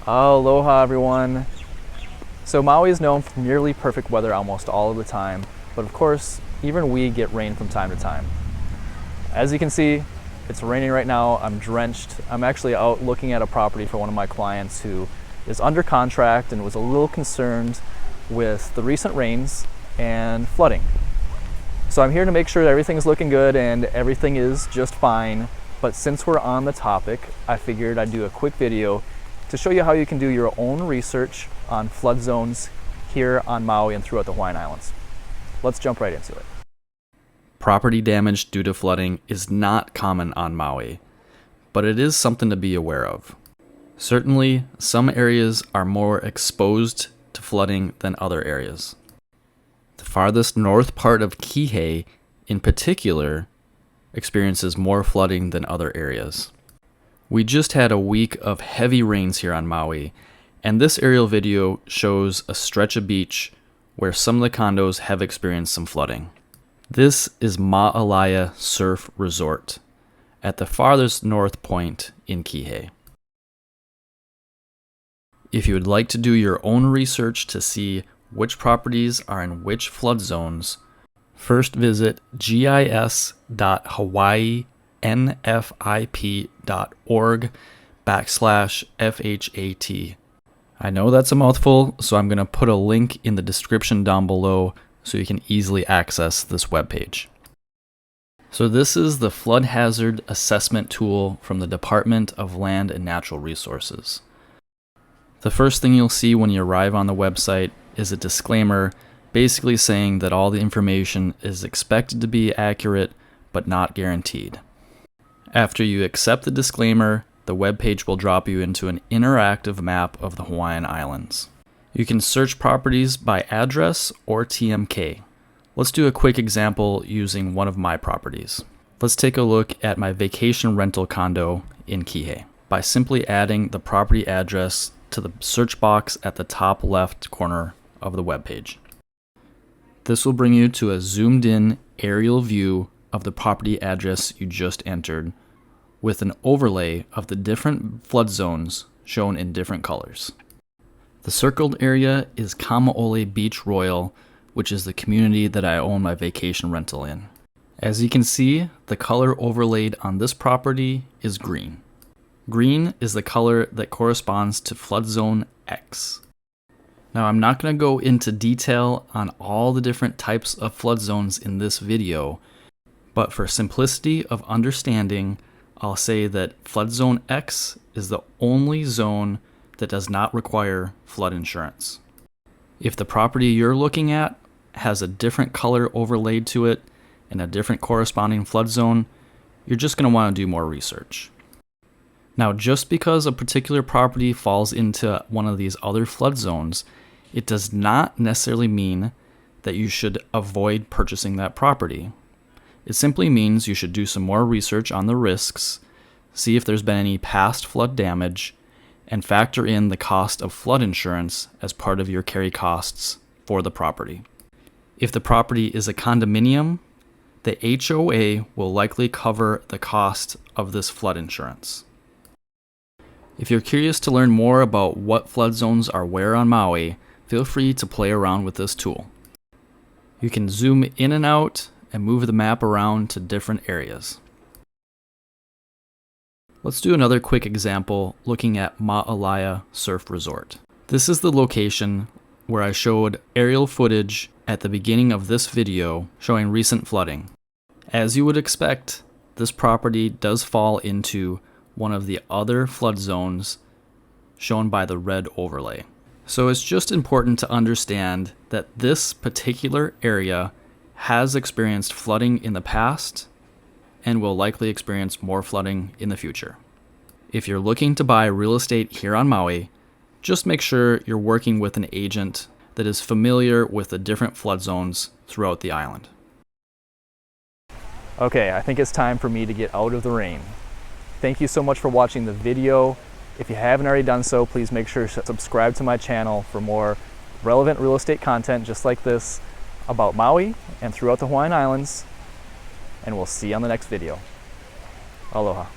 Aloha everyone. So Maui is known for nearly perfect weather almost all of the time, but of course, even we get rain from time to time. As you can see, it's raining right now. I'm drenched. I'm actually out looking at a property for one of my clients who is under contract and was a little concerned with the recent rains and flooding. So I'm here to make sure that everything's looking good and everything is just fine. But since we're on the topic, I figured I'd do a quick video to show you how you can do your own research on flood zones here on Maui and throughout the Hawaiian Islands. Let's jump right into it. Property damage due to flooding is not common on Maui, but it is something to be aware of. Certainly, some areas are more exposed to flooding than other areas. The farthest north part of Kihei, in particular, experiences more flooding than other areas. We just had a week of heavy rains here on Maui, and this aerial video shows a stretch of beach where some of the condos have experienced some flooding. This is Maui Surf Resort at the farthest north point in Kihei. If you would like to do your own research to see which properties are in which flood zones, first visit gis.hawaiinfip.org/FHAT. I know that's a mouthful, so I'm going to put a link in the description down below so you can easily access this webpage. So this is the Flood Hazard Assessment tool from the Department of Land and Natural Resources. The first thing you'll see when you arrive on the website is a disclaimer basically saying that all the information is expected to be accurate but not guaranteed. After you accept the disclaimer, the webpage will drop you into an interactive map of the Hawaiian Islands. You can search properties by address or TMK. Let's do a quick example using one of my properties. Let's take a look at my vacation rental condo in Kihei by simply adding the property address to the search box at the top left corner of the webpage. This will bring you to a zoomed in aerial view of the property address you just entered with an overlay of the different flood zones shown in different colors. The circled area is Kamaole Beach Royal, which is the community that I own my vacation rental in. As you can see, the color overlaid on this property is green. Green is the color that corresponds to flood zone X. Now, I'm not going to go into detail on all the different types of flood zones in this video, but for simplicity of understanding, I'll say that flood zone X is the only zone that does not require flood insurance. If the property you're looking at has a different color overlaid to it and a different corresponding flood zone, you're just going to want to do more research. Now, just because a particular property falls into one of these other flood zones, it does not necessarily mean that you should avoid purchasing that property. It simply means you should do some more research on the risks, see if there's been any past flood damage, and factor in the cost of flood insurance as part of your carry costs for the property. If the property is a condominium, the HOA will likely cover the cost of this flood insurance. If you're curious to learn more about what flood zones are where on Maui, feel free to play around with this tool. You can zoom in and out and move the map around to different areas. Let's do another quick example looking at Maui Surf Resort. This is the location where I showed aerial footage at the beginning of this video showing recent flooding. As you would expect, this property does fall into one of the other flood zones shown by the red overlay. So it's just important to understand that this particular area has experienced flooding in the past and will likely experience more flooding in the future. If you're looking to buy real estate here on Maui, just make sure you're working with an agent that is familiar with the different flood zones throughout the island. Okay, I think it's time for me to get out of the rain. Thank you so much for watching the video. If you haven't already done so, please make sure to subscribe to my channel for more relevant real estate content just like this about Maui and throughout the Hawaiian Islands. And we'll see you on the next video. Aloha.